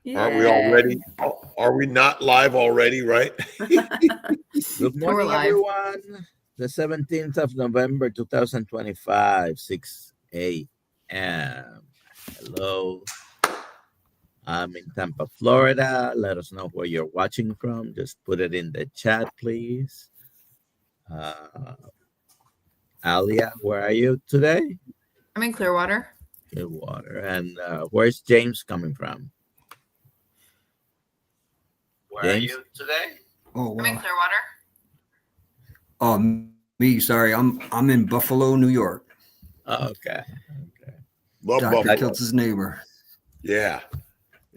Aren't we already? Are we not live already, right? Good morning, everyone. The 17th of November, 2025, 6 a.m. Hello. I'm in Tampa, Florida. Let us know where you're watching from. Just put it in the chat, please. Alia, where are you today? I'm in Clearwater. Clearwater. And where's James coming from? Where James? are you today? I'm in Clearwater. Me. Sorry, I'm in Buffalo, New York. Oh, okay. Love Dr. Buffalo. Kiltz's neighbor. Yeah.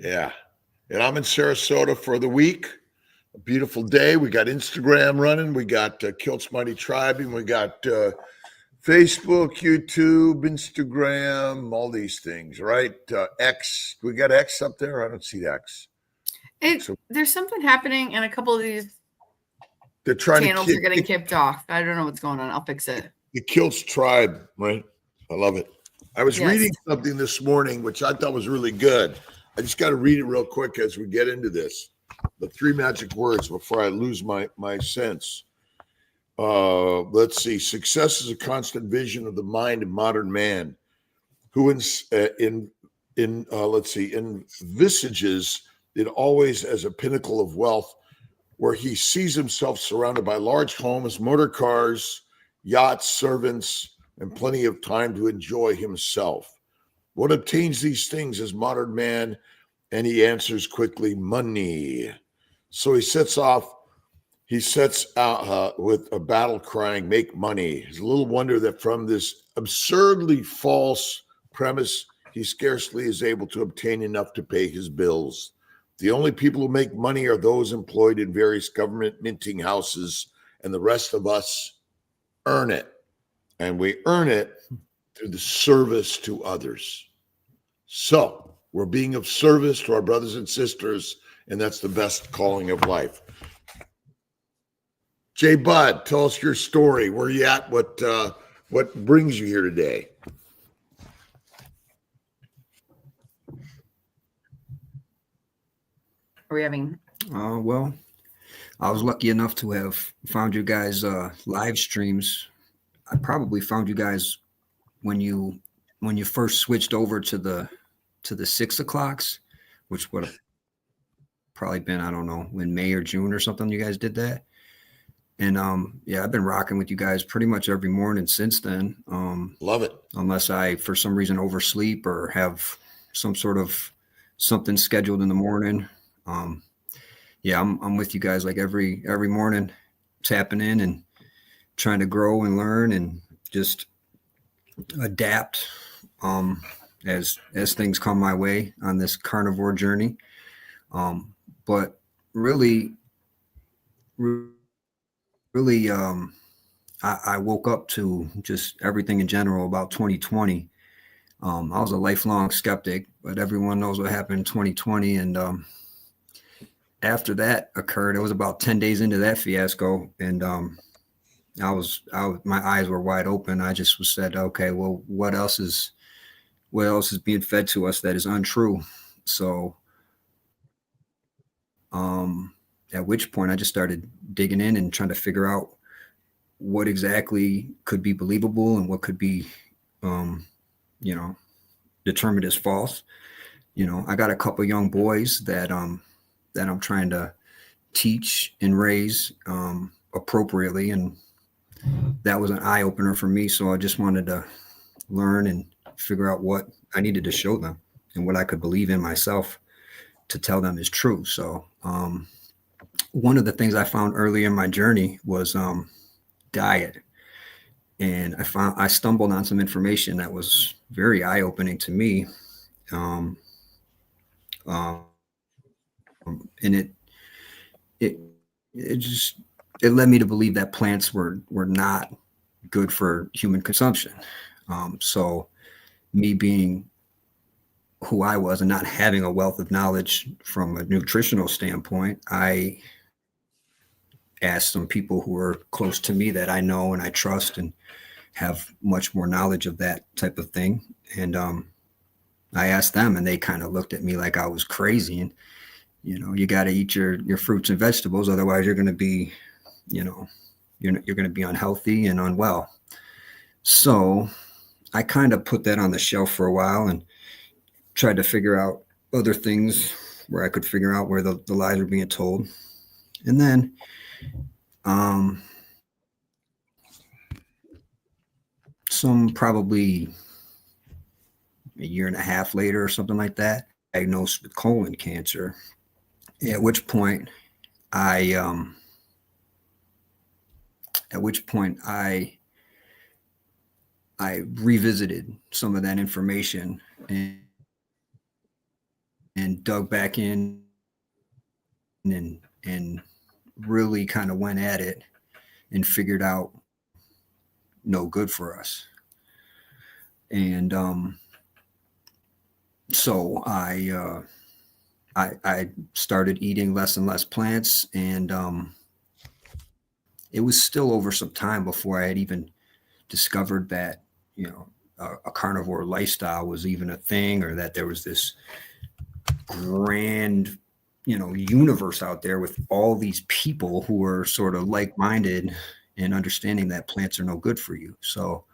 And I'm in Sarasota for the week. A beautiful day. We got Instagram running. We got Kilt's Mighty Tribe, and we got Facebook, YouTube, Instagram, all these things, right? X. We got X up there. I don't see X. There's something happening, and a couple of these They're trying channels are getting kicked off. I don't know what's going on. I'll fix it. The Kilt's Tribe, right? I love it. I was reading something this morning, which I thought was really good. I just got to read it real quick as we get into this. The 3 magic words before I lose my sense. Let's see. Success is a constant vision of the mind of modern man, who envisages it always as a pinnacle of wealth, where he sees himself surrounded by large homes, motor cars, yachts, servants, and plenty of time to enjoy himself. What obtains these things is modern man? And he answers quickly, money. So he sets out with a battle crying, make money. It's little wonder that from this absurdly false premise, he scarcely is able to obtain enough to pay his bills. The only people who make money are those employed in various government minting houses, and the rest of us earn it. And we earn it through the service to others. So we're being of service to our brothers and sisters, and that's the best calling of life. Jay Bud, tell us your story. Where you at? What brings you here today? Are we having? Well, I was lucky enough to have found you guys live streams. I probably found you guys when you first switched over to the 6 o'clocks, which would have probably been, I don't know, in May or June or something. You guys did that. And I've been rocking with you guys pretty much every morning since then. Love it. Unless I, for some reason, oversleep or have some sort of something scheduled in the morning. I'm with you guys like every morning, tapping in and trying to grow and learn and just adapt as things come my way on this carnivore journey. But really, I woke up to just everything in general about 2020. I was a lifelong skeptic, but everyone knows what happened in 2020. And after that occurred, it was about 10 days into that fiasco. And my eyes were wide open. I just said, okay, well, what else is being fed to us that is untrue? So at which point I just started digging in and trying to figure out what exactly could be believable and what could be, determined as false. I got a couple young boys that I'm trying to teach and raise appropriately. And that was an eye opener for me. So I just wanted to learn and figure out what I needed to show them and what I could believe in myself to tell them is true. So one of the things I found early in my journey was diet. And I stumbled on some information that was very eye-opening to me. And it led me to believe that plants were not good for human consumption. So me being who I was and not having a wealth of knowledge from a nutritional standpoint, I asked some people who are close to me that I know and I trust and have much more knowledge of that type of thing. And I asked them, and they kind of looked at me like I was crazy. And, you know, you got to eat your fruits and vegetables. Otherwise you're going to be, you know, you're going to be unhealthy and unwell. So I kind of put that on the shelf for a while and tried to figure out other things where I could figure out where the lies were being told. And then, some probably a year and a half later or something like that, diagnosed with colon cancer. At which point I revisited some of that information and dug back in and really kind of went at it and figured out no good for us. And so I started eating less and less plants, and it was still over some time before I had even discovered that, you know, a carnivore lifestyle was even a thing, or that there was this grand, you know, universe out there with all these people who are sort of like-minded and understanding that plants are no good for you. So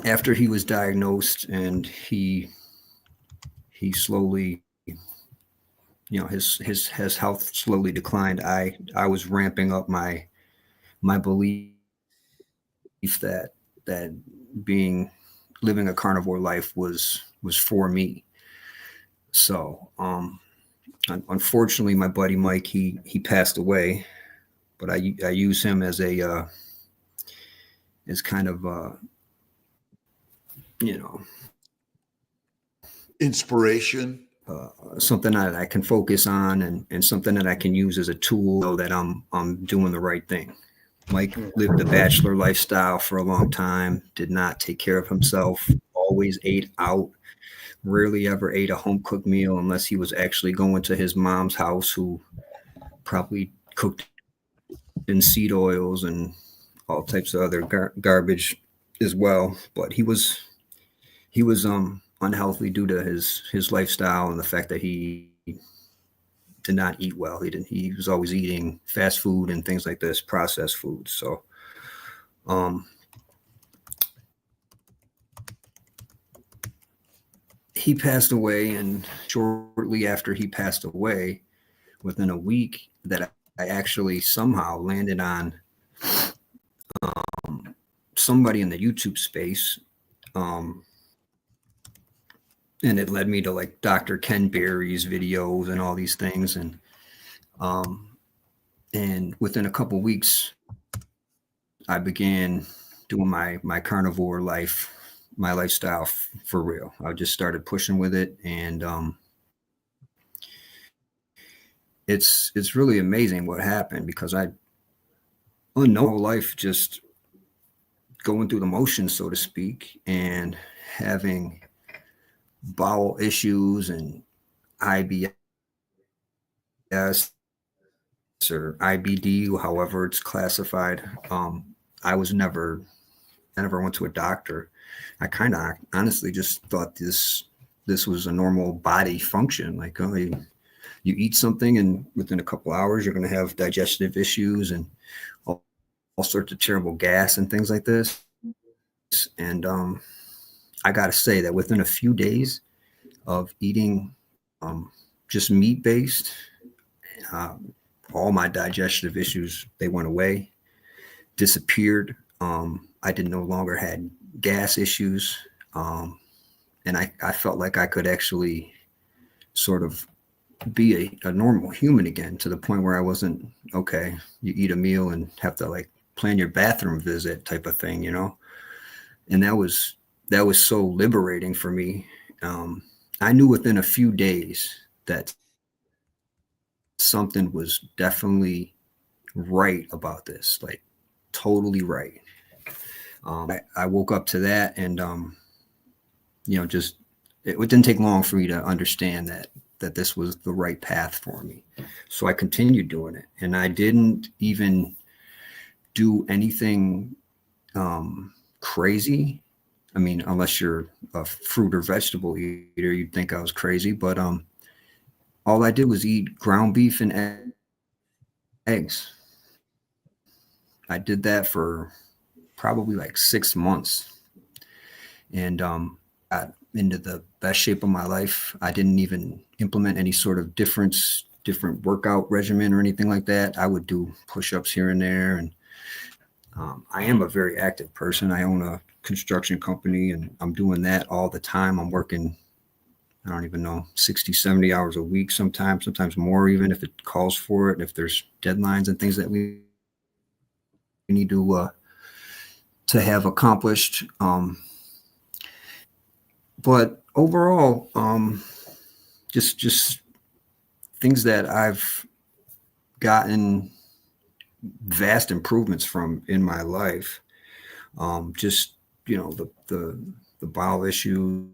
after he was diagnosed and he slowly, you know, his health slowly declined, I was ramping up my belief that living a carnivore life was for me. So unfortunately, my buddy Mike, he passed away, but I use him as a as kind of you know, inspiration, something that I can focus on, and something that I can use as a tool, so that I'm doing the right thing. Mike lived a bachelor lifestyle for a long time, did not take care of himself, always ate out, rarely ever ate a home cooked meal unless he was actually going to his mom's house, who probably cooked in seed oils and all types of other garbage as well. But he was unhealthy due to his lifestyle and the fact that he did not eat well. He was always eating fast food and things like this, processed food. So he passed away, and shortly after he passed away, within a week, that I actually somehow landed on somebody in the YouTube space, and it led me to like Dr. Ken Berry's videos and all these things. And within a couple of weeks, I began doing my carnivore life, my lifestyle for real. I just started pushing with it. And it's really amazing what happened, because I know life just going through the motions, so to speak, and having bowel issues and IBS or IBD, however it's classified. I never went to a doctor. I kind of honestly just thought this was a normal body function. Like, oh, you eat something and within a couple hours you're going to have digestive issues and all sorts of terrible gas and things like this. And I got to say that within a few days of eating just meat-based, all my digestive issues, they went away, disappeared. I no longer had gas issues. And I felt like I could actually sort of be a normal human again, to the point where I wasn't, okay, you eat a meal and have to like plan your bathroom visit type of thing, you know? And that was so liberating for me. I knew within a few days that something was definitely right about this, like totally right. I woke up to that, and just it didn't take long for me to understand that this was the right path for me. So I continued doing it, and I didn't even do anything crazy. I mean, unless you're a fruit or vegetable eater, you'd think I was crazy. But all I did was eat ground beef and eggs. I did that for probably like 6 months, and got into the best shape of my life. I didn't even implement any sort of different workout regimen or anything like that. I would do push-ups here and there, and I am a very active person. I own a construction company, and I'm doing that all the time. I'm working, I don't even know, 60, 70 hours a week sometimes more, even if it calls for it, and if there's deadlines and things that we need to have accomplished. But overall, just things that I've gotten vast improvements from in my life. Just, the bowel issues,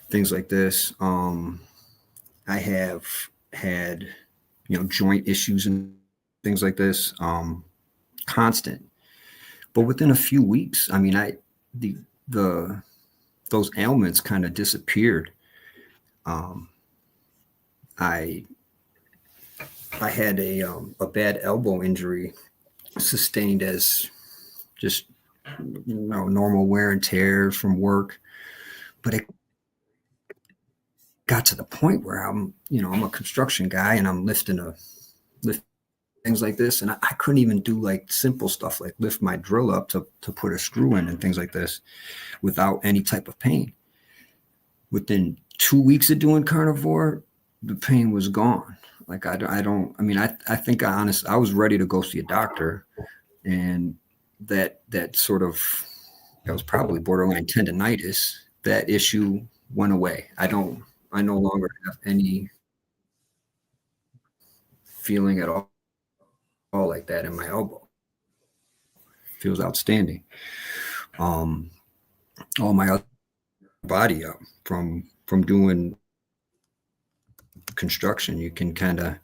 things like this. I have had, joint issues and things like this, constant. But within a few weeks, I mean, those ailments kind of disappeared. I had a bad elbow injury sustained as just normal wear and tear from work, but it got to the point where I'm a construction guy, and I'm lift things like this, and I couldn't even do like simple stuff like lift my drill up to put a screw in and things like this without any type of pain. Within 2 weeks of doing carnivore, the pain was gone. Like I think I was ready to go see a doctor, and that was probably borderline tendonitis. That issue went away. I no longer have any feeling at all like that in my elbow. Feels outstanding. All my other body up from doing construction, you can kind of,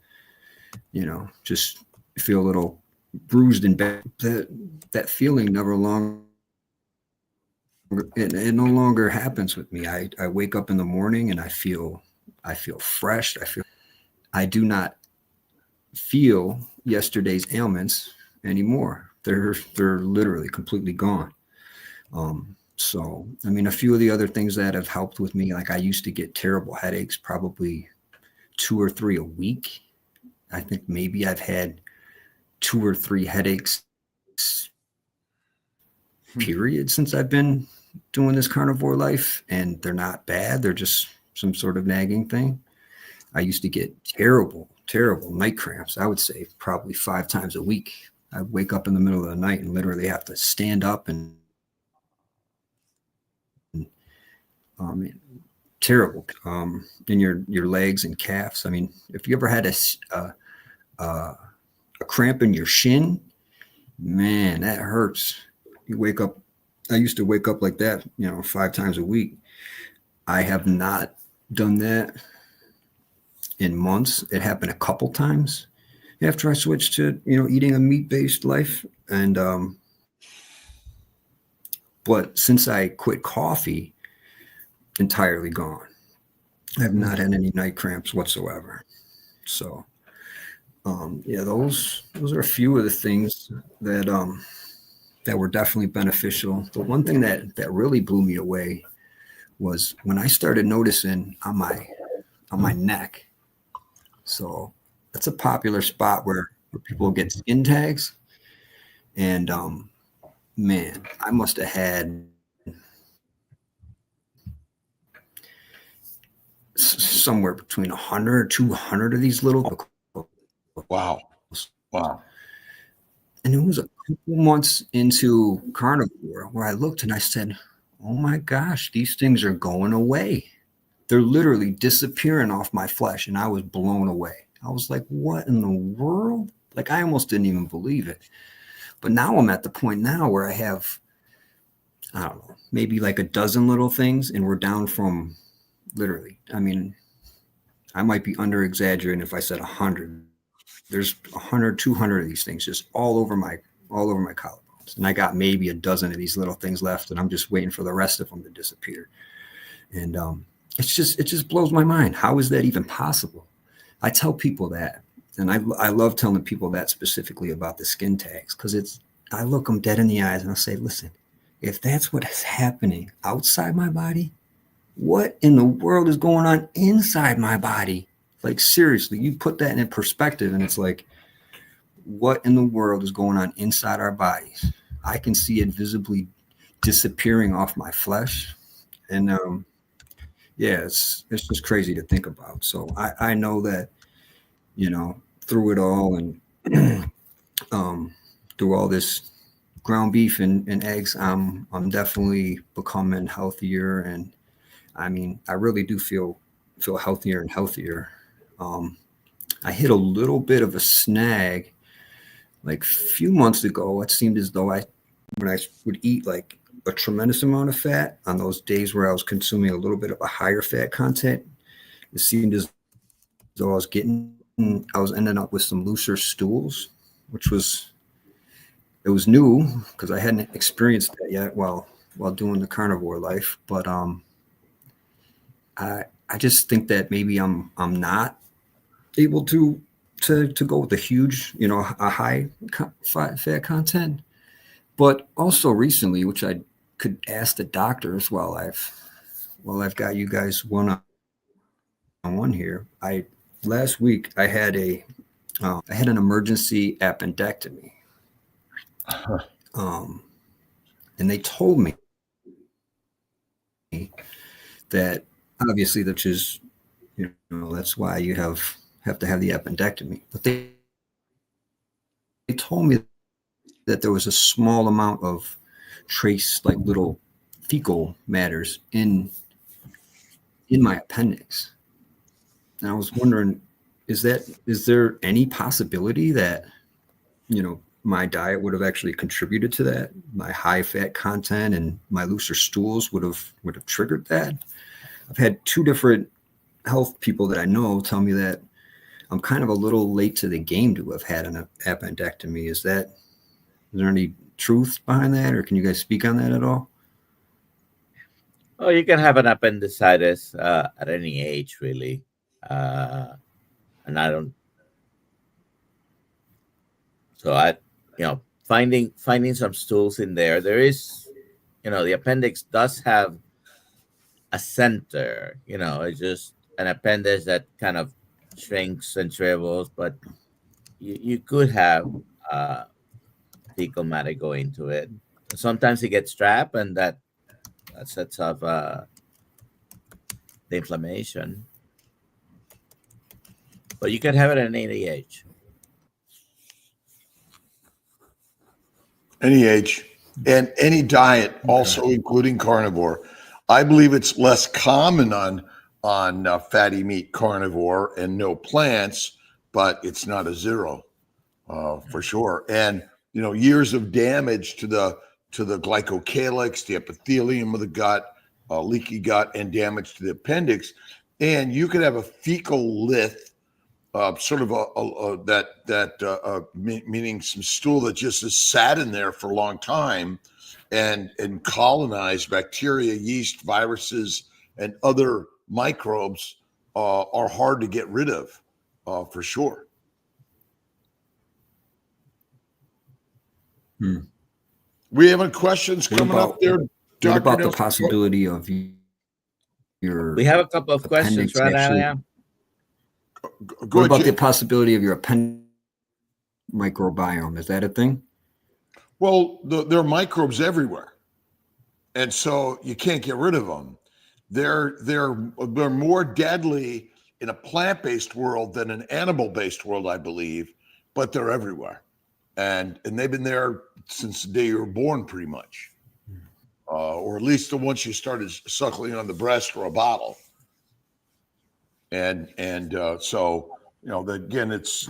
just feel a little bruised and bad. That feeling it no longer happens with me. I wake up in the morning and I feel fresh. I do not feel yesterday's ailments anymore. They're literally completely gone. So, I mean, a few of the other things that have helped with me, like I used to get terrible headaches, probably 2 or 3 a week. I think maybe I've had 2 or 3 headaches period since I've been doing this carnivore life, and they're not bad. They're just some sort of nagging thing. I used to get terrible night cramps. I would say probably 5 times a week. I'd wake up in the middle of the night and literally have to stand up and terrible in your legs and calves. I mean, if you ever had a cramp in your shin, man, that hurts. You wake up. I used to wake up like that, 5 times a week. I have not done that in months. It happened a couple times after I switched to, eating a meat-based life. And, but since I quit coffee, entirely gone. I have not had any night cramps whatsoever. So, those are a few of the things that were definitely beneficial. The one thing that really blew me away was when I started noticing on my neck. So that's a popular spot where people get skin tags. And man, I must have had somewhere between 100 or 200 of these little. Wow. And it was a couple months into carnivore where I looked and I said, oh my gosh, these things are going away. They're literally disappearing off my flesh. And I was blown away. I was like, what in the world? Like, I almost didn't even believe it. But now I'm at the point now where I have, I don't know, maybe like a dozen little things, and we're down from literally, I mean, I might be under exaggerating if I said 100. There's 100, 200 of these things just all over my collarbone. and I got maybe a dozen of these little things left, and I'm just waiting for the rest of them to disappear. And it just blows my mind. How is that even possible? I tell people that, and I love telling people that specifically about the skin tags, because I look them dead in the eyes and I say, listen, if that's what is happening outside my body, what in the world is going on inside my body? Like, seriously, you put that in perspective, and it's like, what in the world is going on inside our bodies? I can see it visibly disappearing off my flesh. And yeah, it's just crazy to think about. So I know that, through it all and through all this ground beef and eggs, I'm definitely becoming healthier. And I mean, I really do feel healthier and healthier. I hit a little bit of a snag like a few months ago. It seemed as though when I would eat like a tremendous amount of fat on those days where I was consuming a little bit of a higher fat content, it seemed as though I was ending up with some looser stools, which was new because I hadn't experienced that yet while doing the carnivore life. But I just think that maybe I'm not able to go with a huge, a high fat content. But also recently, which I could ask the doctors while I've got you guys one-on-one here. Last week I had an emergency appendectomy. And they told me that obviously, which is, that's why you have to have the appendectomy. But they told me that there was a small amount of trace, like little fecal matters in my appendix. And I was wondering, is there any possibility that, my diet would have actually contributed to that? My high fat content and my looser stools would have triggered that? I've had two different health people that I know tell me that I'm kind of a little late to the game to have had an appendectomy. Is there any truth behind that, or can you guys speak on that at all? Oh, you can have an appendicitis at any age, really. And I don't. So finding some stools in there. There is, the appendix does have a center. It's just an appendix that kind of shrinks and shrivels, but you could have fecal matter go into it. Sometimes it gets trapped, and that sets off the inflammation. But you can have it at any age. Any age and any diet, also including carnivore. I believe it's less common on fatty meat carnivore and no plants, but it's not a zero for sure. And years of damage to the glycocalyx, the epithelium of the gut, leaky gut, and damage to the appendix. And you could have a fecal lith, sort of meaning some stool that just has sat in there for a long time and colonized bacteria, yeast, viruses, and other microbes are hard to get rid of for sure. We have any questions coming up there? What about the possibility of your? We have a couple of questions, right, Alia? What about the possibility of your appendix microbiome? Is that a thing? Well, there are microbes everywhere, and so you can't get rid of them. They're more deadly in a plant-based world than an animal-based world, I believe, but they're everywhere, and they've been there since the day you were born, pretty much, or at least the once you started suckling on the breast or a bottle. And so again, it's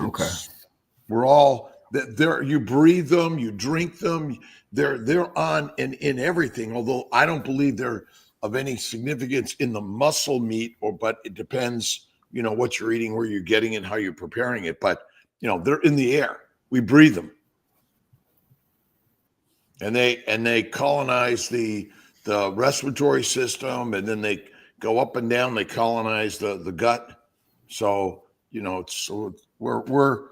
we're all there. You breathe them, you drink them. They're on in everything. Although I don't believe they're of any significance in the muscle meat, but it depends. What you're eating, where you're getting it, how you're preparing it. But they're in the air. We breathe them. And they colonize the respiratory system, and then they go up and down. They colonize the gut. So we're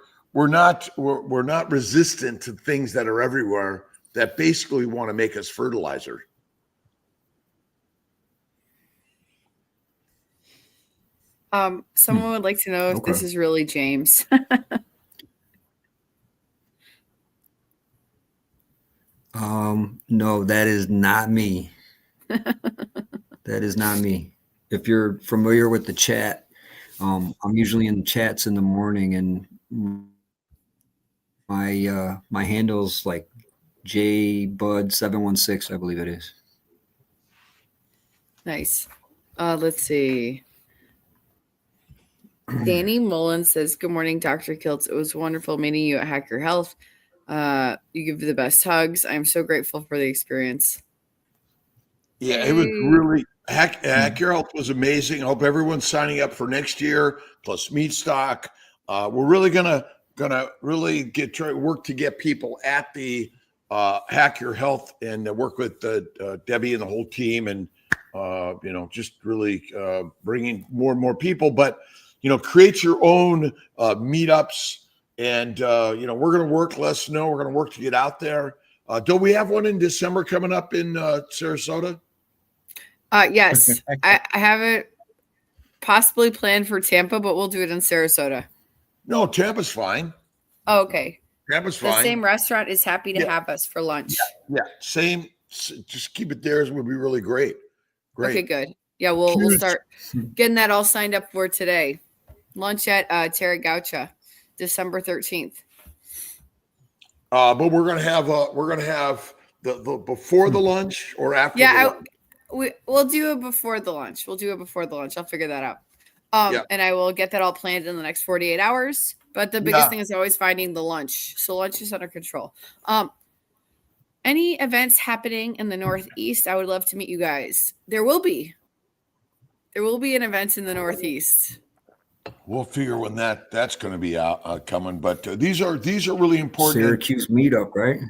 not resistant to things that are everywhere that basically want to make us fertilizer. Someone would like to know if this is really James. No, that is not me. That is not me. If you're familiar with the chat, I'm usually in chats in the morning, and my handle's like JBud716, I believe it is. Nice. Let's see. Danny Mullen says, "Good morning, Dr. Kiltz. It was wonderful meeting you at Hack Your Health. You give the best hugs. I'm so grateful for the experience." Yeah, it was really Hack Your Health was amazing. I hope everyone's signing up for next year plus meat stock. We're really gonna really work to get people at the Hack Your Health and work with Debbie and the whole team, and just really bringing more and more people. But create your own meetups. And, we're going to work, let us know. We're going to work to get out there. Don't we have one in December coming up in Sarasota? Yes. I have it possibly planned for Tampa, but we'll do it in Sarasota. No, Tampa's fine. Oh, okay. Tampa's fine. The same restaurant is happy to have us for lunch. Yeah. Same. Just keep it there. It would be really great. Great. Okay, good. Yeah, we'll start getting that all signed up for today. Lunch at Terra Gaucha. December 13th. But we're gonna have the before the lunch or after. Yeah, we'll do it before the lunch. I'll figure that out. And I will get that all planned in the next 48 hours. But the biggest thing is always finding the lunch. So lunch is under control. Any events happening in the Northeast? I would love to meet you guys. There will be an event in the Northeast. We'll figure when that's going to be coming, but these are really important. Syracuse meetup, right?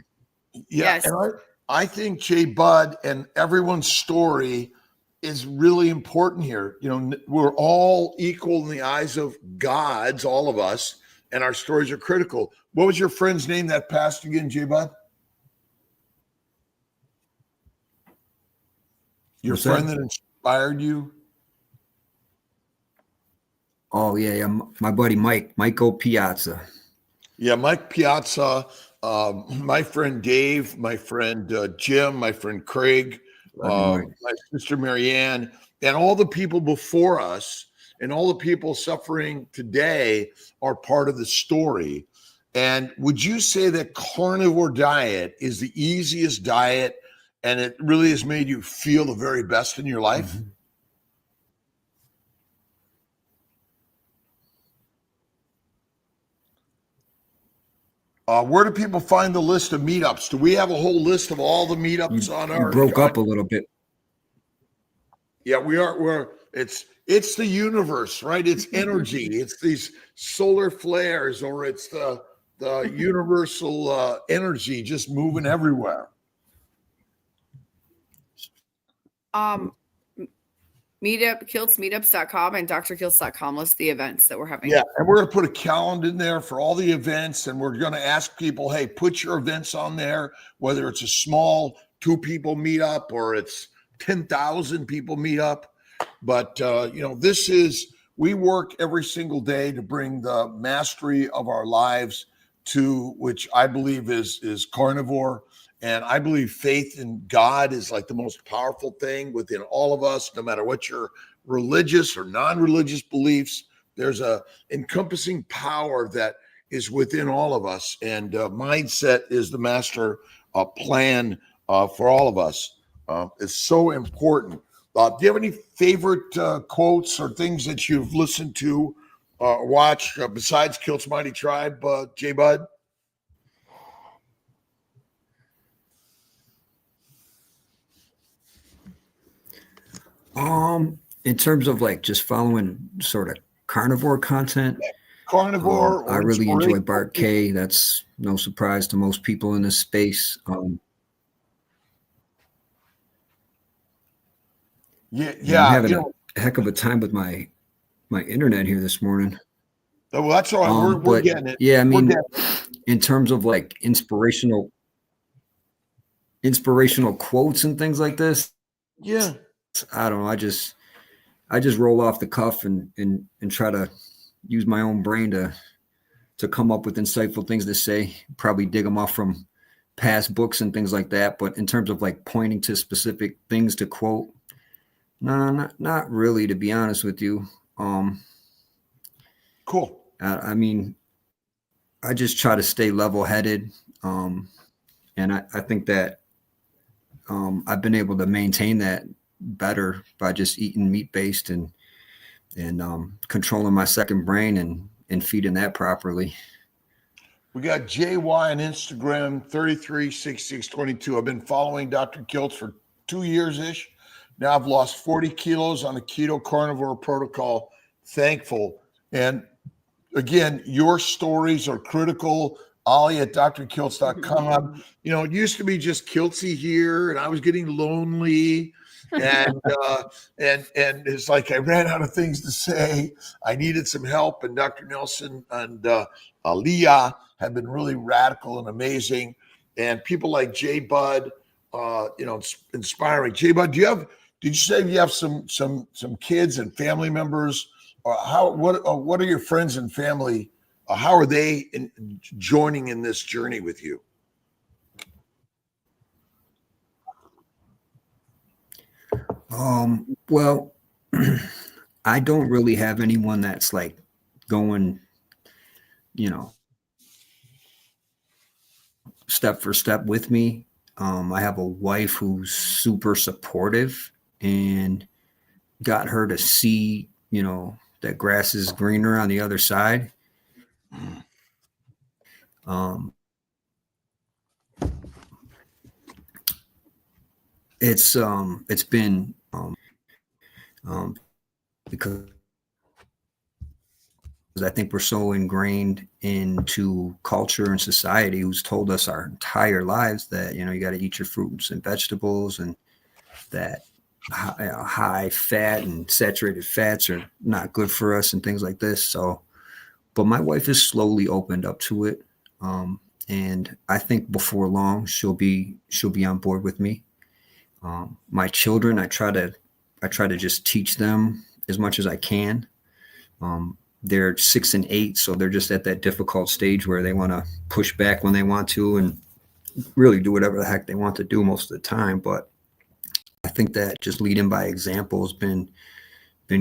Yeah, yes. And I think J. Bud and everyone's story is really important here. We're all equal in the eyes of God's, all of us, and our stories are critical. What was your friend's name that passed again, J. Bud? Your friend that inspired you? Oh, yeah. My buddy, Michael Piazza. Yeah, Mike Piazza, my friend Dave, my friend Jim, my friend Craig, my sister Marianne, and all the people before us and all the people suffering today are part of the story. And would you say that carnivore diet is the easiest diet and it really has made you feel the very best in your life? Mm-hmm. Where do people find the list of meetups? Do we have a whole list of all the meetups on our? You broke up a little bit. Yeah, we are. It's the universe, right? It's energy. It's these solar flares, or it's the universal energy just moving everywhere. Kiltzmeetups.com and drkiltz.com list the events that we're having. Yeah, and we're going to put a calendar in there for all the events, and we're going to ask people, hey, put your events on there, whether it's a small 2-people meetup or it's 10,000 people meetup. But, we work every single day to bring the mastery of our lives to which I believe is carnivore. And I believe faith in God is like the most powerful thing within all of us, no matter what your religious or non-religious beliefs. There's a encompassing power that is within all of us. And mindset is the master plan for all of us. It's so important. Do you have any favorite quotes or things that you've listened to or watched besides Kilt's Mighty Tribe, J. Bud? In terms of like just following sort of carnivore content, I really enjoy Bart K. That's no surprise to most people in this space. Yeah. I'm having a heck of a time with my internet here this morning. Well, that's all right. We're getting it. Yeah, I mean, in terms of like inspirational quotes and things like this. Yeah. I don't know. I just roll off the cuff and try to use my own brain to come up with insightful things to say, probably dig them off from past books and things like that. But in terms of like pointing to specific things to quote, no, not really, to be honest with you. Cool. I mean, I just try to stay level-headed. And I think that I've been able to maintain that better by just eating meat-based and controlling my second brain and feeding that properly. We got JY on Instagram, 336622. I've been following Dr. Kiltz for 2 years-ish. Now I've lost 40 kilos on a keto carnivore protocol. Thankful. And again, your stories are critical. Ollie at drkiltz.com. It used to be just Kiltzy here, and I was getting lonely. And it's like I ran out of things to say. I needed some help, and Dr. Nelson and Aliyah have been really radical and amazing. And people like Jay Bud, inspiring. Jay Bud, did you say you have some kids and family members? What are your friends and family? How are they joining in this journey with you? Well, I don't really have anyone that's like going, step for step with me. I have a wife who's super supportive and got her to see, that grass is greener on the other side. It's been because I think we're so ingrained into culture and society who's told us our entire lives that, you got to eat your fruits and vegetables, and that high fat and saturated fats are not good for us and things like this. So, but my wife has slowly opened up to it. And I think before long she'll be on board with me. My children, I try to just teach them as much as I can. They're 6 and 8, so they're just at that difficult stage where they want to push back when they want to and really do whatever the heck they want to do most of the time. But I think that just leading by example has been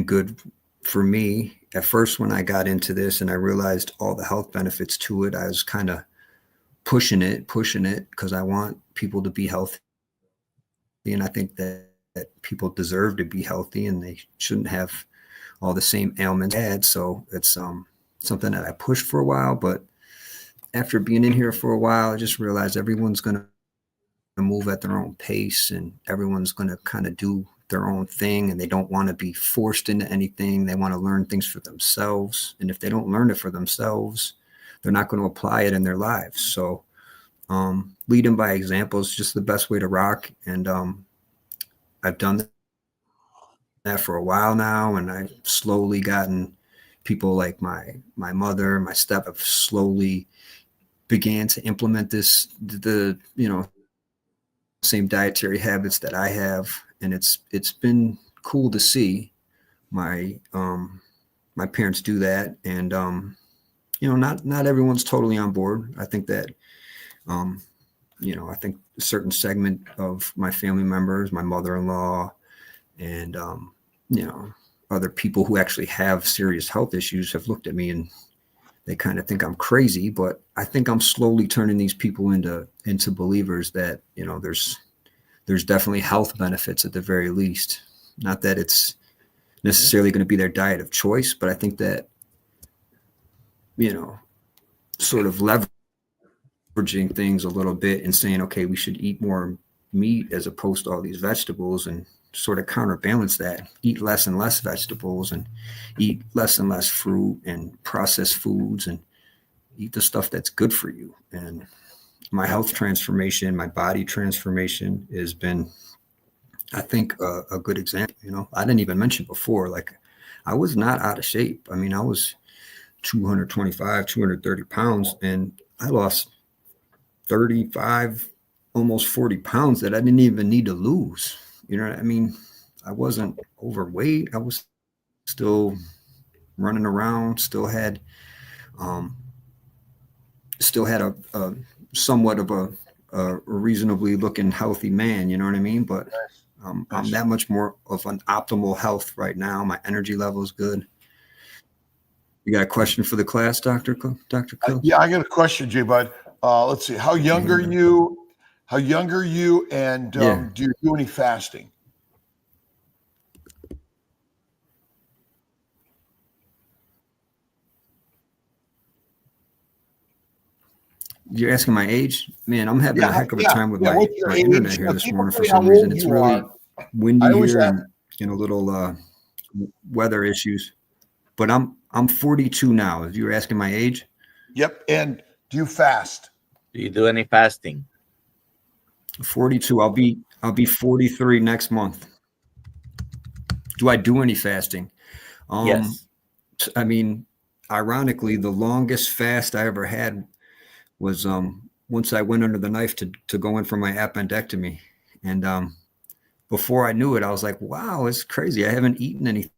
good for me. At first, when I got into this and I realized all the health benefits to it, I was kind of pushing it because I want people to be healthy. And I think that people deserve to be healthy and they shouldn't have all the same ailments I had. So it's something that I pushed for a while, but after being in here for a while, I just realized everyone's going to move at their own pace and everyone's going to kind of do their own thing, and they don't want to be forced into anything. They want to learn things for themselves. And if they don't learn it for themselves, they're not going to apply it in their lives. So leading by example is just the best way to rock. And I've done that for a while now, and I've slowly gotten people like my mother, my step have slowly began to implement the same dietary habits that I have. And it's been cool to see my parents do that. And, not everyone's totally on board. I think that, I think a certain segment of my family members, my mother-in-law, and, other people who actually have serious health issues have looked at me and they kind of think I'm crazy, but I think I'm slowly turning these people into believers that, there's definitely health benefits at the very least. Not that it's necessarily going to be their diet of choice, but I think that, sort of leveraging things a little bit and saying, okay, we should eat more meat as opposed to all these vegetables, and sort of counterbalance that, eat less and less vegetables and eat less and less fruit and processed foods and eat the stuff that's good for you. And my health transformation, my body transformation has been I think a good example, you know, I didn't even mention before, like I was not out of shape. I mean, I was 225, 230 pounds, and I lost 35, almost 40 pounds that I didn't even need to lose. You know what I mean? I wasn't overweight. I was still running around, still had a somewhat of a reasonably looking healthy man, you know what I mean? But I'm that much more of an optimal health right now. My energy level is good. You got a question for the class, Dr. Cook? Yeah, I got a question, J Bud. Let's see. How young are you? How young are you? And do you do any fasting? You're asking my age? Man, I'm having a heck of a time with my age? internet here this morning for some reason. It's really windy here and a little weather issues. But I'm 42 now. If you were asking my age. Yep. And do you fast? Do you do any fasting? 42. I'll be 43 next month. Do I do any fasting? Yes. I mean, ironically, the longest fast I ever had was once I went under the knife to go in for my appendectomy. And before I knew it, I was like, wow, it's crazy. I haven't eaten anything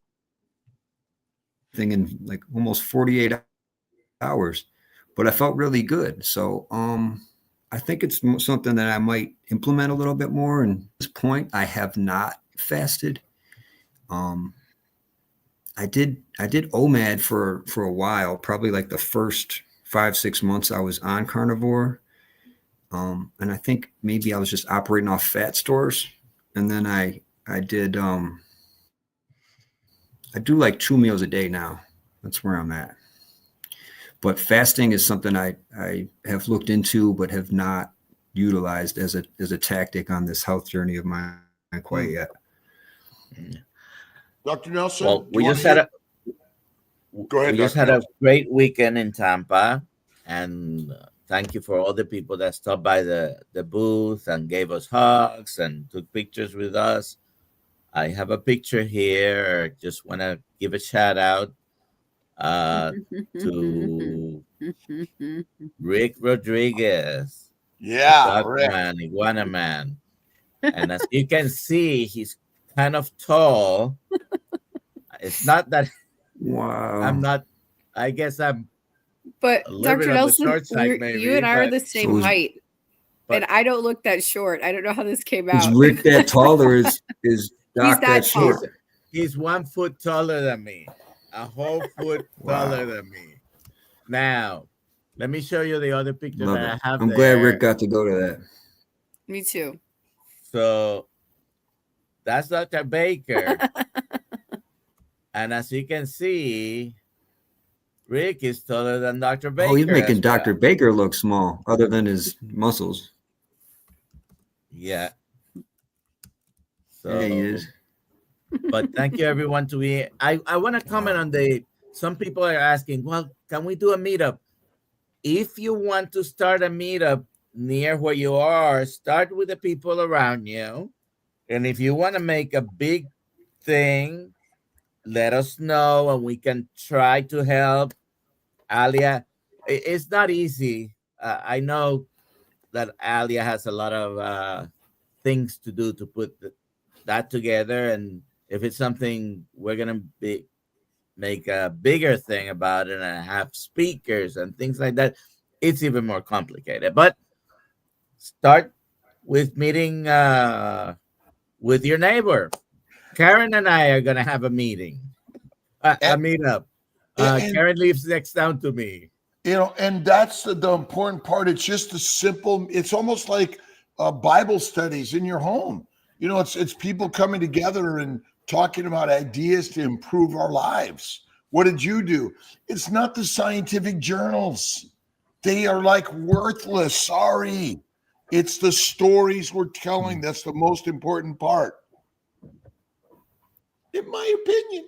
in like almost 48 hours, but I felt really good. So I think it's something that I might implement a little bit more. And at this point, I have not fasted. I did OMAD for a while, probably like the first 5-6 months I was on carnivore. And I think maybe I was just operating off fat stores. And then I do like 2 meals a day now. That's where I'm at. But fasting is something I have looked into, but have not utilized as a tactic on this health journey of mine quite yet. Dr. Nelson? Well, we just had a great weekend in Tampa, and thank you for all the people that stopped by the booth and gave us hugs and took pictures with us. I have a picture here. Just want to give a shout out to Rick Rodriguez. Yeah, Rick. Iguana Man. And as you can see, he's kind of tall. It's not that. Wow. I'm not. I guess I'm. But Dr. Nelson, you and I are the same height, and I don't look that short. I don't know how this came out. Is Rick that tall, or is Doc that short? He's 1 foot taller than me, a whole foot taller than me. Now, let me show you the other picture that I have. I'm glad Rick got to go to that. Me too. So that's Dr. Baker. And as you can see, Rick is taller than Dr. Baker. Oh, he's making Dr. Baker look small, other than his muscles. Yeah. So, yeah, he is. But thank you, everyone, to be. I want to comment on some people are asking, well, can we do a meetup? If you want to start a meetup near where you are, start with the people around you. And if you want to make a big thing, let us know and we can try to help. Alia, it's not easy. I know that Alia has a lot of things to do to put that together. And if it's something we're going to make a bigger thing about it and have speakers and things like that, it's even more complicated. But start with meeting with your neighbor. Karen and I are going to have a meeting, a meetup. Karen lives next down to me. You know, and that's the important part. It's just a simple, it's almost like Bible studies in your home. You know, it's people coming together and talking about ideas to improve our lives. What did you do? It's not the scientific journals. They are like worthless. Sorry. It's the stories we're telling. That's the most important part. In my opinion.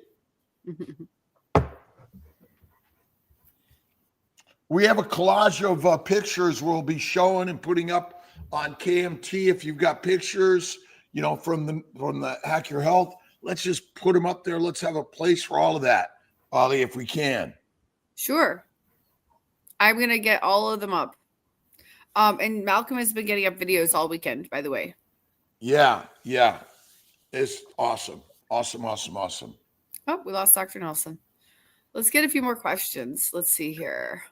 We have a collage of pictures we'll be showing and putting up on KMT. If you've got pictures, from the Hack Your Health. Let's just put them up there. Let's have a place for all of that, Ollie, if we can. Sure. I'm going to get all of them up. And Malcolm has been getting up videos all weekend, by the way. Yeah. It's awesome. Awesome. Oh, we lost Dr. Nelson. Let's get a few more questions. Let's see here.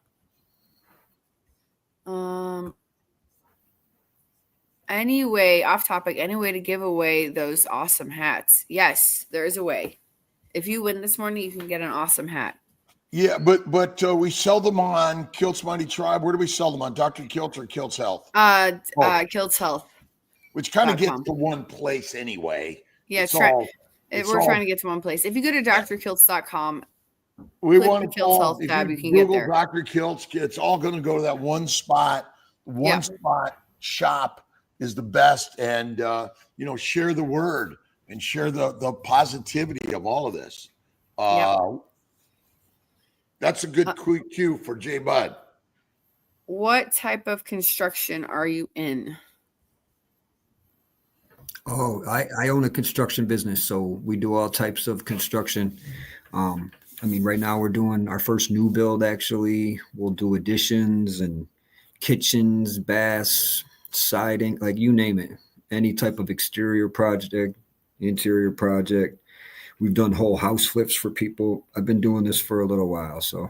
Anyway, off topic, any way to give away those awesome hats? Yes, there is a way. If you win this morning, you can get an awesome hat. Yeah, but we sell them on Kilt's Mighty Tribe. Where do we sell them on? Dr. Kilt or Kilt's Health? Kilt's Health. Which kind of gets to one place anyway. Yeah, we're trying to get to one place. If you go to drkilts.com, we want to Kilt's Health tab, you can Google get there. Dr. Kilt's, it's all going to go to that one spot. Spot shop is the best, and share the word and share the positivity of all of this. That's a good cue for J Bud. What type of construction are you in? Oh, I own a construction business, so we do all types of construction. Right now we're doing our first new build. Actually, we'll do additions and kitchens, baths, siding, like you name it. Any type of exterior project, interior project. We've done whole house flips for people. I've been doing this for a little while, so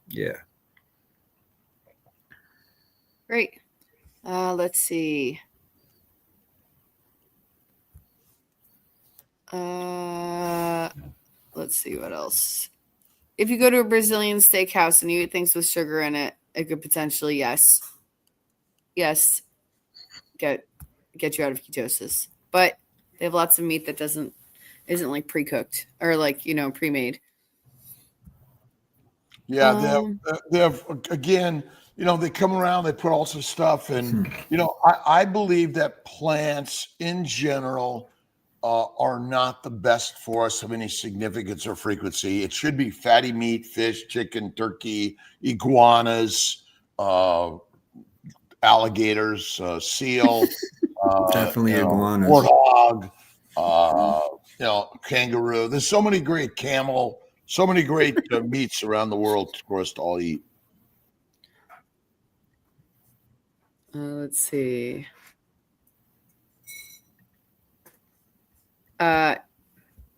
yeah. Great. Let's see. Let's see what else. If you go to a Brazilian steakhouse and you eat things with sugar in it, it could potentially, yes, get you out of ketosis. But they have lots of meat that isn't like pre-cooked or like pre-made. Yeah, they have again. They come around, they put all sorts of stuff, and I believe that plants in general are not the best for us of any significance or frequency. It should be fatty meat, fish, chicken, turkey, iguanas, alligators, seal, definitely iguanas, warthog, kangaroo. There's so many great camel, so many great meats around the world for us to all eat. Let's see.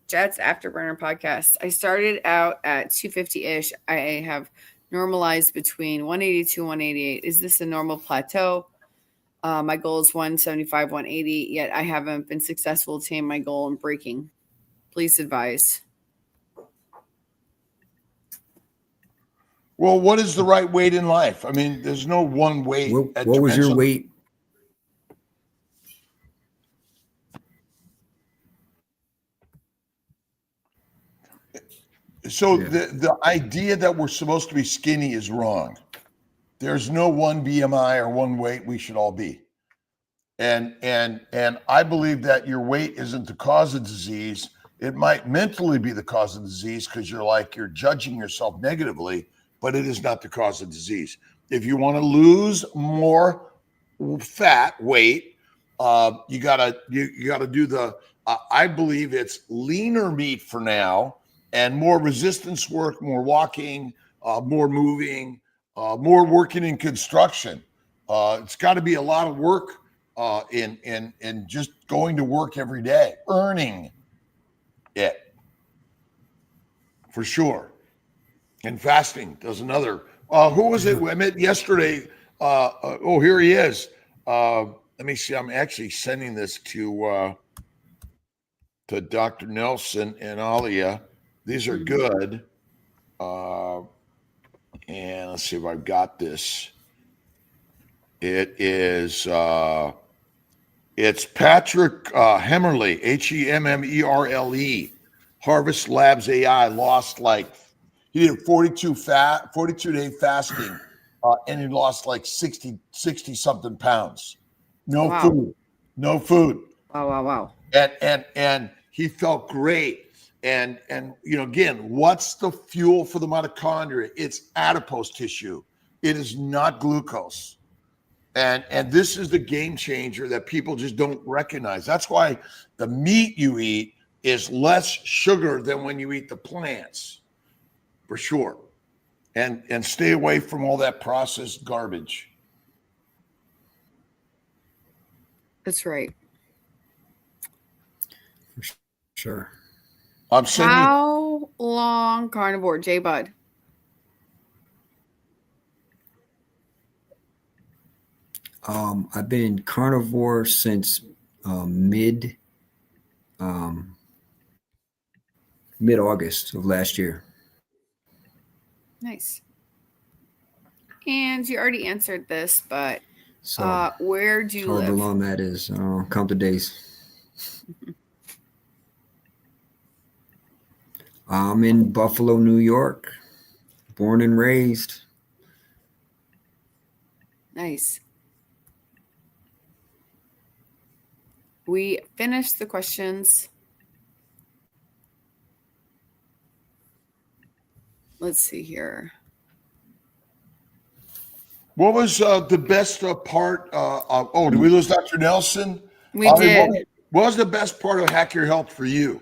Jets Afterburner podcast. I started out at 250-ish. I have normalized between 182 and 188. Is this a normal plateau? My goal is 175, 180, yet I haven't been successful to attain my goal in breaking. Please advise. Well, what is the right weight in life? There's no one weight. What was your weight? So the idea that we're supposed to be skinny is wrong. There's no one BMI or one weight we should all be. And I believe that your weight isn't the cause of disease. It might mentally be the cause of disease because you're judging yourself negatively, but it is not the cause of disease. If you want to lose more fat weight, you gotta do the. I believe it's leaner meat for now. And more resistance work, more walking, more moving, more working in construction. It's got to be a lot of work in just going to work every day, earning it for sure. And fasting does another. Who was it I met yesterday? Here he is. Let me see. I'm actually sending this to Dr. Nelson and Alia. These are good. And let's see if I've got this. It is, it's Patrick Hemmerle, Hemmerle, Harvest Labs AI, he did 42-day fasting, and he lost 60 something pounds. No food. Wow. And he felt great. And again, what's the fuel for the mitochondria? It's adipose tissue. It is not glucose. And this is the game changer that people just don't recognize. That's why the meat you eat is less sugar than when you eat the plants, for sure. And stay away from all that processed garbage. That's right. Sure. I'm saying, How long carnivore, J Bud? I've been carnivore since mid August of last year. Nice. And you already answered this, but So where do you live? however long that is, count the days. I'm in Buffalo, New York, born and raised. Nice. We finished the questions. Let's see here. what was the best part? Did we lose Dr. Nelson? We did. What was the best part of Hack Your Health for you?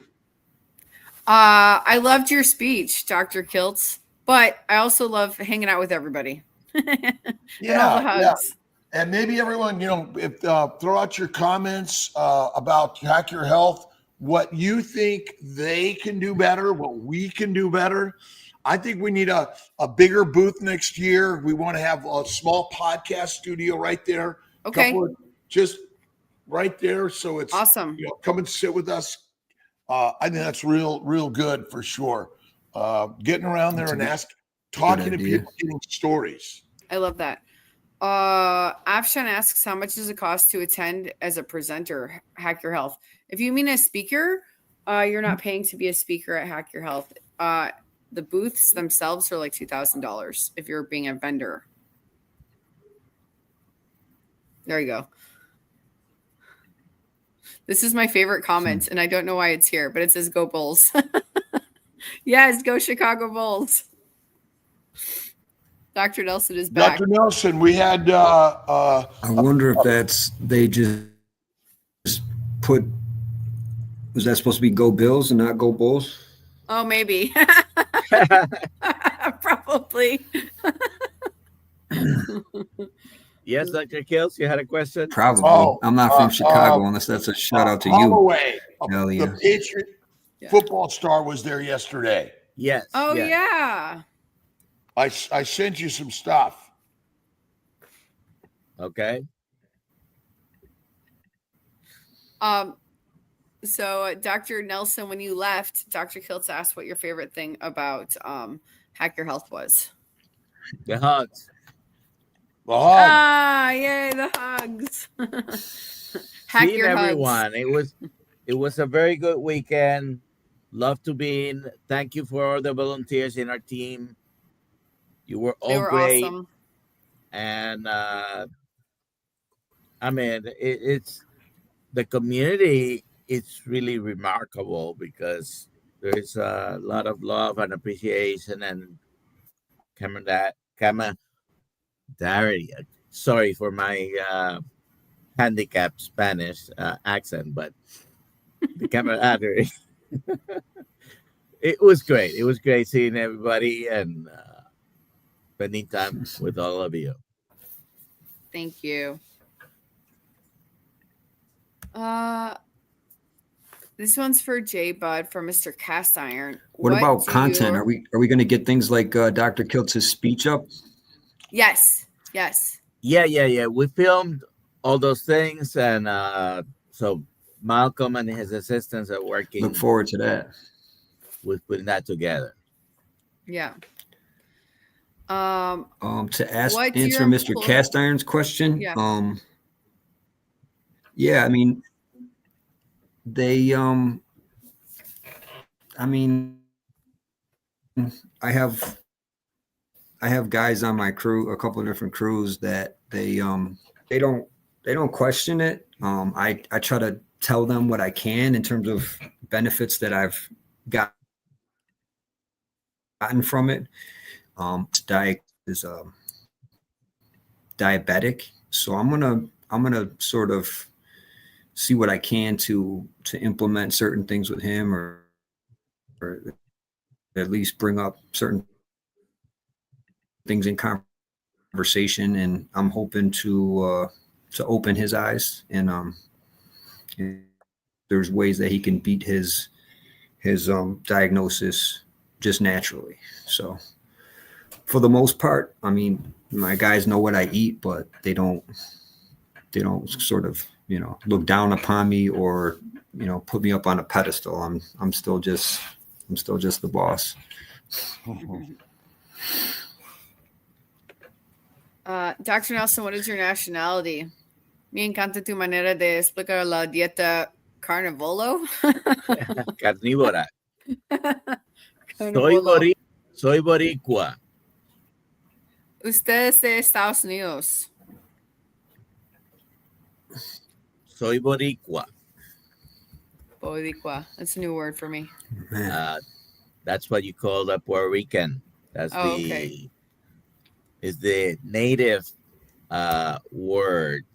I loved your speech, Dr. Kiltz, but I also love hanging out with everybody. And all the hugs. And maybe everyone, if throw out your comments about Hack Your Health, what you think they can do better, what we can do better. I think we need a bigger booth next year. We want to have a small podcast studio right there. Okay. Just right there. So it's awesome. Come and sit with us. I think that's real good for sure. Getting around there and talking to people, getting stories. I love that. Afshan asks, how much does it cost to attend as a presenter, Hack Your Health? If you mean a speaker, you're not paying to be a speaker at Hack Your Health. The booths themselves are like $2,000 if you're being a vendor. There you go. This is my favorite comment, and I don't know why it's here, but it says "Go Bulls." Yes, go Chicago Bulls. Dr. Nelson is back. Dr. Nelson, we had. I wonder if they just put. Was that supposed to be "Go Bills" and not "Go Bulls"? Oh, maybe. Probably. Yes, Dr. Kills, you had a question? Probably. I'm not from Chicago unless that's a shout out to you. Holloway, Yeah. the Patriot football star, was there yesterday. Yes. Oh, yes. yeah. I sent you some stuff. Okay. So Dr. Nelson, when you left, Dr. Kiltz asked what your favorite thing about Hack Your Health was. The hugs. The hug. Ah, yay, the hugs. Hack Seeing your everyone. hugs. It was a very good weekend. Love to be in. Thank you for all the volunteers in our team. You were all great. Awesome. And it's the community. It's really remarkable because there's a lot of love and appreciation and camaraderie. Sorry for my handicapped Spanish accent, but the camaraderie. It was great. It was great seeing everybody and spending time with all of you. Thank you. This one's for J Bud from Mr. Cast Iron. What about content? Are we going to get things like Dr. Kiltz's speech up? Yes. Yeah. We filmed all those things, and so Malcolm and his assistants are working. Look forward to that. With putting that together. Yeah. To answer your Mr. Cast Iron's question. Yeah. Yeah, I mean, they I have guys on my crew, a couple of different crews that they don't question it. I try to tell them what I can in terms of benefits that I've gotten from it. Is diabetic, So I'm gonna sort of see what I can to implement certain things with him, or at least bring up certain things in conversation. And I'm hoping to open his eyes, and there's ways that he can beat his diagnosis just naturally. So for the most part, I mean, my guys know what I eat, but they don't sort of, look down upon me or, put me up on a pedestal. I'm still just the boss. Dr. Nelson, what is your nationality? Me encanta tu manera de explicar la dieta carnivolo. Carnívora. Carnivolo. Soy boricua. Usted es de Estados Unidos. Soy boricua. Boricua. That's a new word for me. That's what you call a Puerto Rican. That's okay. Is the native word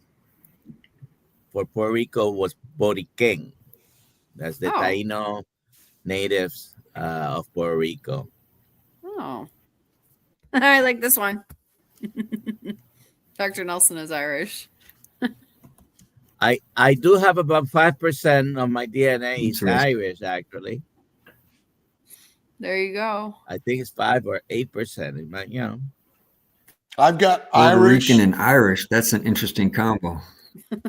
for Puerto Rico was Boriquen. That's the Taino natives of Puerto Rico. Oh. I like this one. Dr. Nelson is Irish. I do have about 5% of my DNA is Irish, actually. There you go. I think it's 5 or 8%. It might, I've got Puerto Irish Rican and Irish. That's an interesting combo.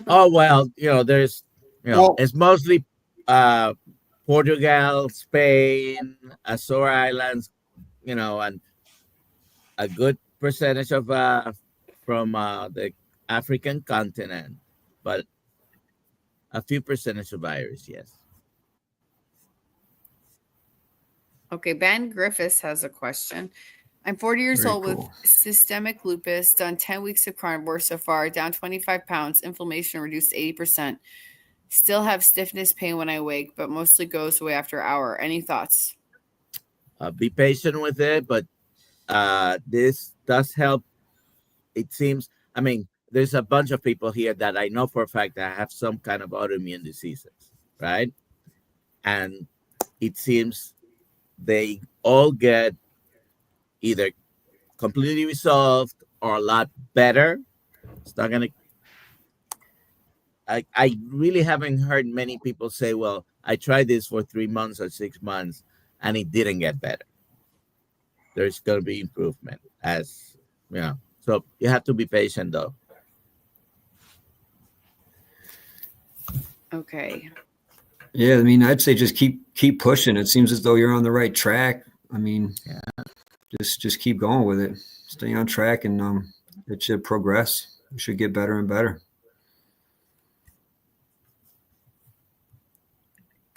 Oh well, there's it's mostly Portugal, Spain, Azore Islands, and a good percentage of from the African continent, but a few percentage of Irish, yes. Okay, Ben Griffiths has a question. I'm 40 years old with systemic lupus, done 10 weeks of carnivore so far, down 25 pounds, inflammation reduced 80%. Still have stiffness pain when I wake, but mostly goes away after an hour. Any thoughts? Be patient with it, but this does help. It seems, there's a bunch of people here that I know for a fact that have some kind of autoimmune diseases, right? And it seems they all get either completely resolved or a lot better. It's not going to... I really haven't heard many people say, well, I tried this for 3 months or 6 months and it didn't get better. There's going to be improvement So you have to be patient, though. Okay. Yeah, I'd say just keep pushing. It seems as though you're on the right track. Just keep going with it. Stay on track, and it should progress. You should get better and better.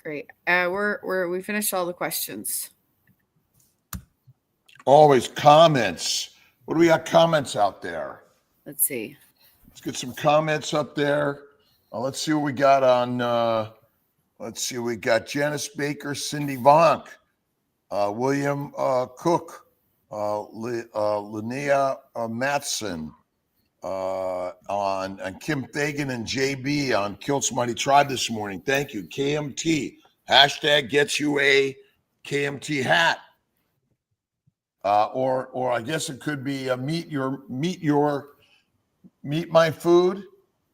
Great. We finished all the questions. Always comments. What do we got comments out there? Let's see. Let's get some comments up there. Let's see what we got on. Let's see. We got Janice Baker, Cindy Vonk, William Cook, Linnea Matson, on Kim Fagan and JB on Kilt's Mighty Tribe this morning. Thank you. KMT. Hashtag gets you a KMT hat. Or I guess it could be meet my food.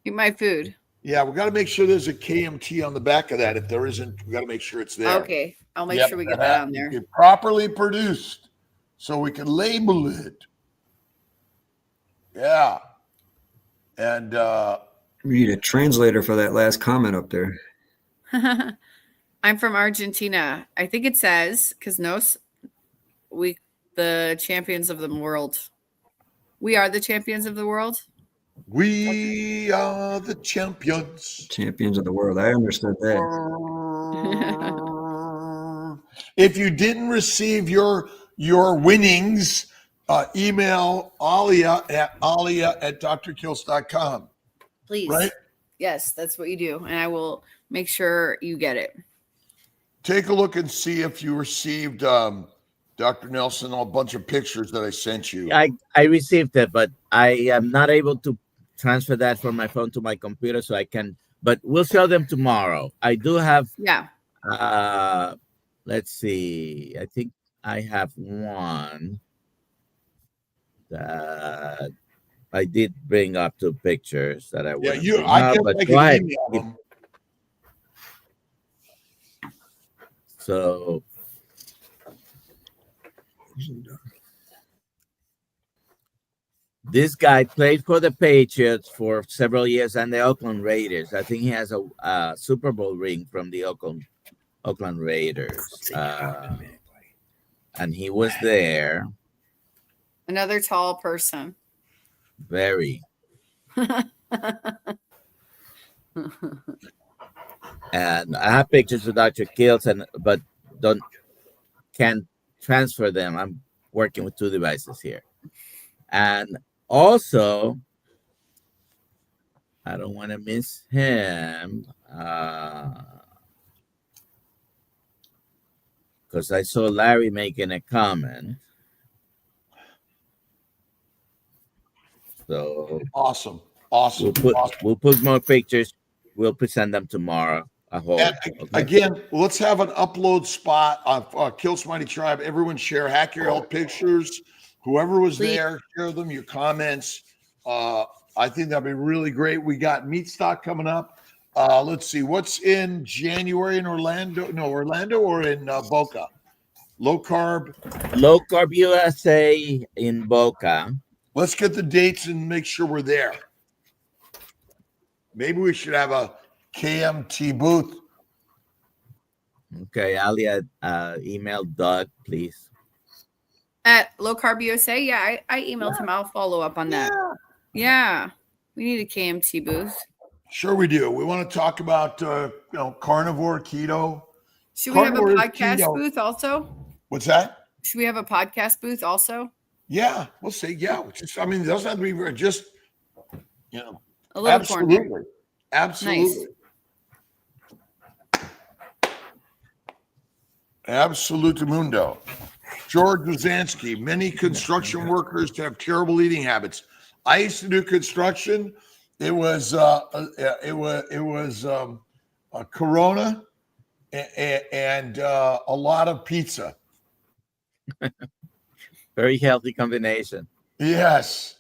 Eat my food. Yeah, we got to make sure there's a KMT on the back of that. If there isn't, we got to make sure it's there. Okay, I'll make sure we get that on there. Properly produced, so we can label it. Yeah, and we need a translator for that last comment up there. I'm from Argentina. I think it says the champions of the world. We are the champions of the world. We are the champions. Champions of the world. I understood that. If you didn't receive your winnings, email Alia at drkills.com. Please. Right? Yes, that's what you do. And I will make sure you get it. Take a look and see if you received Dr. Nelson, a bunch of pictures that I sent you. I received it, but I am not able to transfer that from my phone to my computer so I can, but we'll show them tomorrow. I do have, let's see, I think I have one that I did bring up 2 pictures that I want to bring I up, guess but I go can ahead. email them. So this guy played for the Patriots for several years and the Oakland Raiders. I think he has a Super Bowl ring from the Oakland Raiders. And he was there. Another tall person. Very. And I have pictures of Dr. Kills, but can't transfer them. I'm working with 2 devices here. And also, I don't want to miss him because I saw Larry making a comment. So awesome. We'll put more pictures. We'll present them tomorrow. Okay? Again, let's have an upload spot on Kill Mighty Tribe. Everyone share Hack Your Health pictures. Whoever was there, share them, your comments. I think that'd be really great. We got meat stock coming up. Let's see, what's in January in Orlando? No, Orlando or in Boca? Low Carb USA in Boca. Let's get the dates and make sure we're there. Maybe we should have a KMT booth. Okay, Alia, email Doug, please. At Low Carb USA? Yeah, I emailed him. I'll follow up on that. Yeah. We need a KMT booth. Sure we do. We want to talk about carnivore, keto. Should we have a podcast booth also? What's that? Should we have a podcast booth also? Yeah, we'll see. Yeah, it doesn't have to be just, a little absolutely. corner. Absolutely. Nice. Absolutumundo. George Wazansky, many construction workers have terrible eating habits. I used to do construction. It was a Corona and a lot of pizza. Very healthy combination. Yes.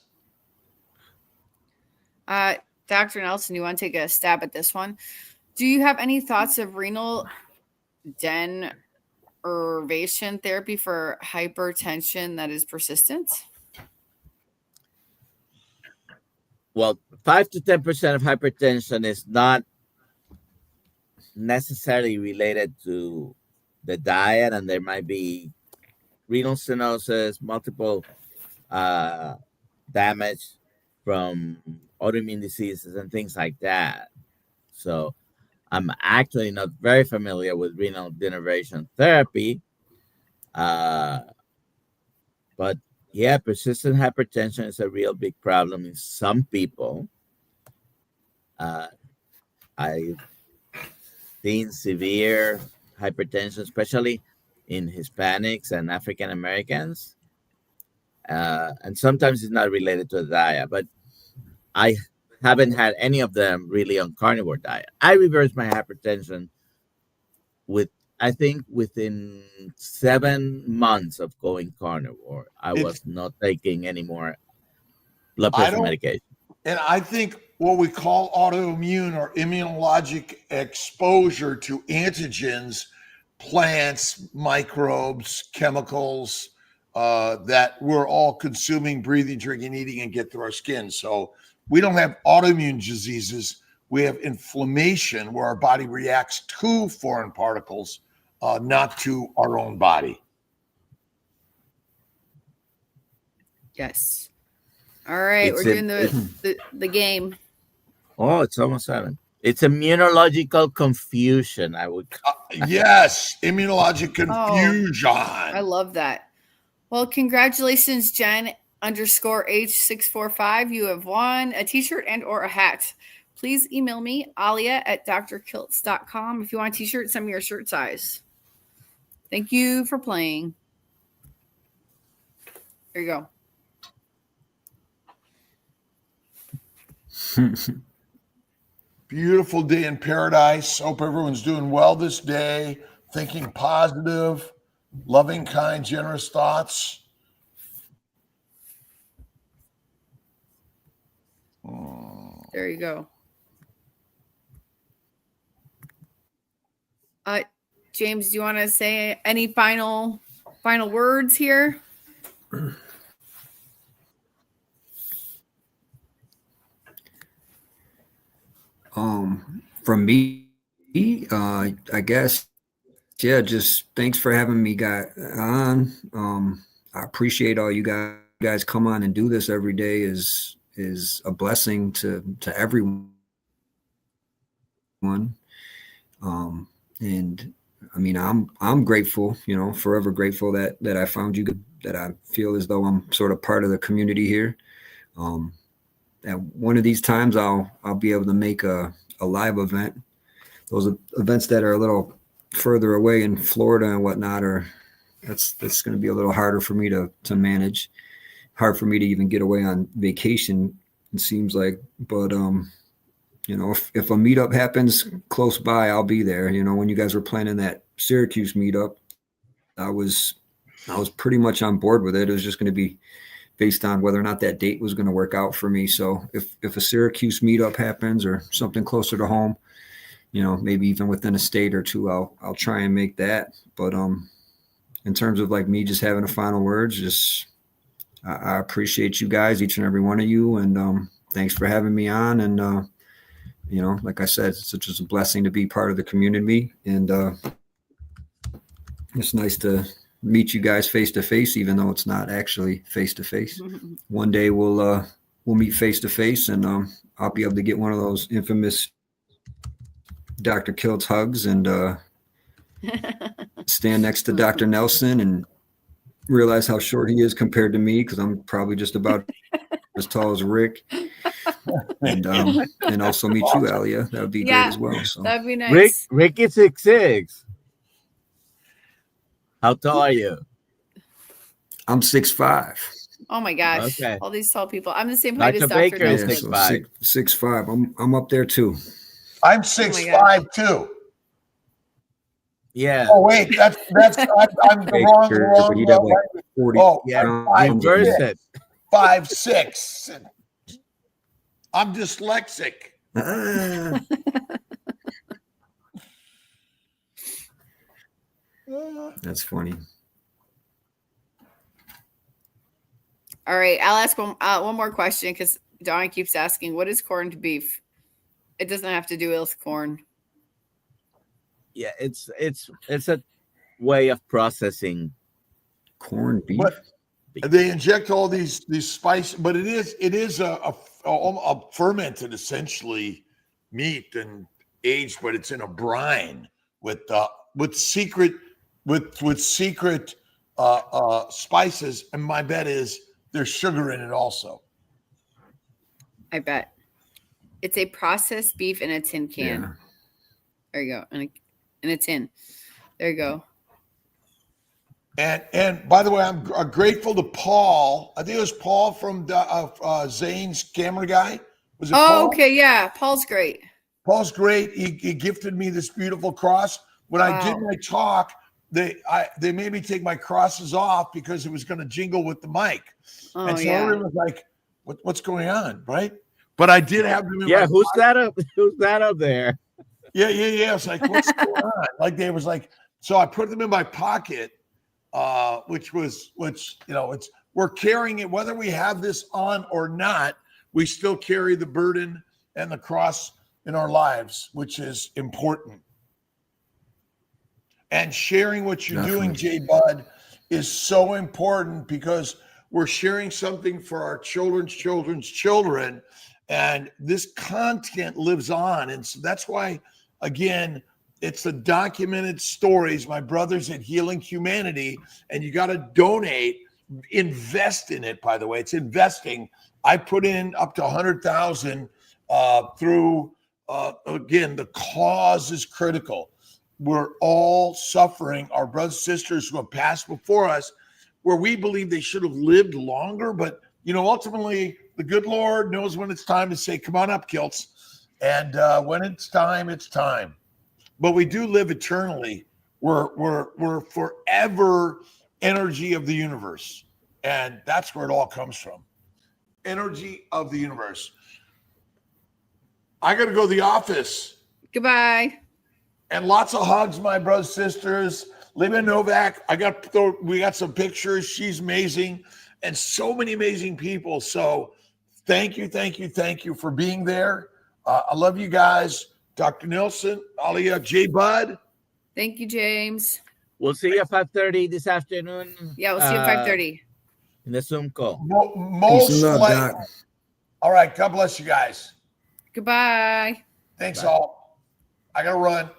Dr. Nelson, you want to take a stab at this one? Do you have any thoughts of renal denervation therapy for hypertension that is persistent? Well, 5 to 10% of hypertension is not necessarily related to the diet, and there might be renal stenosis, multiple damage from autoimmune diseases and things like that. So I'm actually not very familiar with renal denervation therapy, but yeah, persistent hypertension is a real big problem in some people. I've seen severe hypertension, especially in Hispanics and African Americans. And sometimes it's not related to the diet, but I haven't had any of them really on carnivore diet. I reversed my hypertension I think within 7 months of going carnivore. I was not taking any more blood pressure medication. And I think what we call autoimmune or immunologic exposure to antigens, plants, microbes, chemicals that we're all consuming, breathing, drinking, eating, and get through our skin. So we don't have autoimmune diseases. We have inflammation where our body reacts to foreign particles, not to our own body. Yes. All right. We're doing the game. Oh, it's almost 7. It's immunological confusion, I would call it. Yes, immunologic confusion. I love that. Well, congratulations, Jen _H645. You have won a t-shirt and or a hat. Please email me, alia@drkilts.com. If you want a t-shirt, send me your shirt size. Thank you for playing. There you go. Beautiful day in paradise. Hope everyone's doing well this day, thinking positive, loving, kind, generous thoughts. There you go. James, do you want to say any final words here? From me, I guess, yeah, just thanks for having me on. I appreciate all you guys come on and do this every day is a blessing to everyone. And I mean, I'm grateful, forever grateful that I found you, that I feel as though I'm sort of part of the community here. At one of these times I'll be able to make a live event. Those events that are a little further away in Florida and whatnot that's going to be a little harder for me to manage. Hard for me to even get away on vacation, it seems like. But if a meetup happens close by, I'll be there. When you guys were planning that Syracuse meetup, I was pretty much on board with it. It was just going to be based on whether or not that date was going to work out for me. So if a Syracuse meetup happens or something closer to home, maybe even within a state or two, I'll try and make that. But in terms of like me just having a final words, just I appreciate you guys, each and every one of you, and thanks for having me on. And like I said, it's just a blessing to be part of the community, and it's nice to meet you guys face to face, even though it's not actually face to face. One day we'll meet face to face, and I'll be able to get one of those infamous Dr. Kiltz hugs and stand next to Dr. Nelson and realize how short he is compared to me, because I'm probably just about as tall as Rick. And also meet you, Alia. That would be great as well. So that'd be nice. Rick is 6'6". How tall are you? I'm 6'5". Oh my gosh! Okay. All these tall people. I'm the same height as Dr. Baker is Nelson. 6'5". 6'5". I'm up there too. I'm 6'5" too. Yeah. Oh wait, that's I'm the wrong. He'd have like 40. Oh yeah, I'm reverse it. 5'6". I'm dyslexic. That's funny. All right, I'll ask one more question, because Dawn keeps asking, what is corned beef? It doesn't have to do with corn. Yeah, it's a way of processing corned beef. But they inject all these spice, but it is a fermented, essentially, meat and aged, but it's in a brine with secret spices, and my bet is there's sugar in it also. I bet. It's a processed beef in a tin can. Yeah. There you go. In a tin. There you go. And by the way, I'm grateful to Paul. I think it was Paul from Zane's camera guy. Was it Paul? Okay, yeah. Paul's great. Paul's great. He gifted me this beautiful cross. When I did my talk, they made me take my crosses off because it was going to jingle with the mic. Oh, and so yeah. everyone was like, what's going on, right? But I did have them in my who's pocket. Who's that up there? Yeah. It's like, what's going on? Like they was like, so I put them in my pocket, which it's we're carrying it, whether we have this on or not, we still carry the burden and the cross in our lives, which is important. And sharing what you're doing, J. Bud, is so important, because we're sharing something for our children's children, and this content lives on. And so that's why, again, it's the documented stories, my brothers at Healing Humanity, and you got to donate, invest in it. By the way, it's investing. I put in up to 100,000 through. Again, the cause is critical. We're all suffering. Our brothers and sisters who have passed before us, where we believe they should have lived longer, but ultimately The good Lord knows when it's time to say, come on up, Kilts. And when it's time, it's time. But we do live eternally. We're forever energy of the universe. And that's where it all comes from. Energy of the universe. I got to go to the office. Goodbye. And lots of hugs, my brothers, sisters. Libya Novak, we got some pictures. She's amazing. And so many amazing people. So thank you for being there. I love you guys. Dr. Nilsson, Alia, J. Bud. Thank you, James. We'll see you at 5:30 this afternoon. Yeah, we'll see you at 5:30. In the Zoom call. Most likely. All right. God bless you guys. Goodbye. Thanks all. I got to run.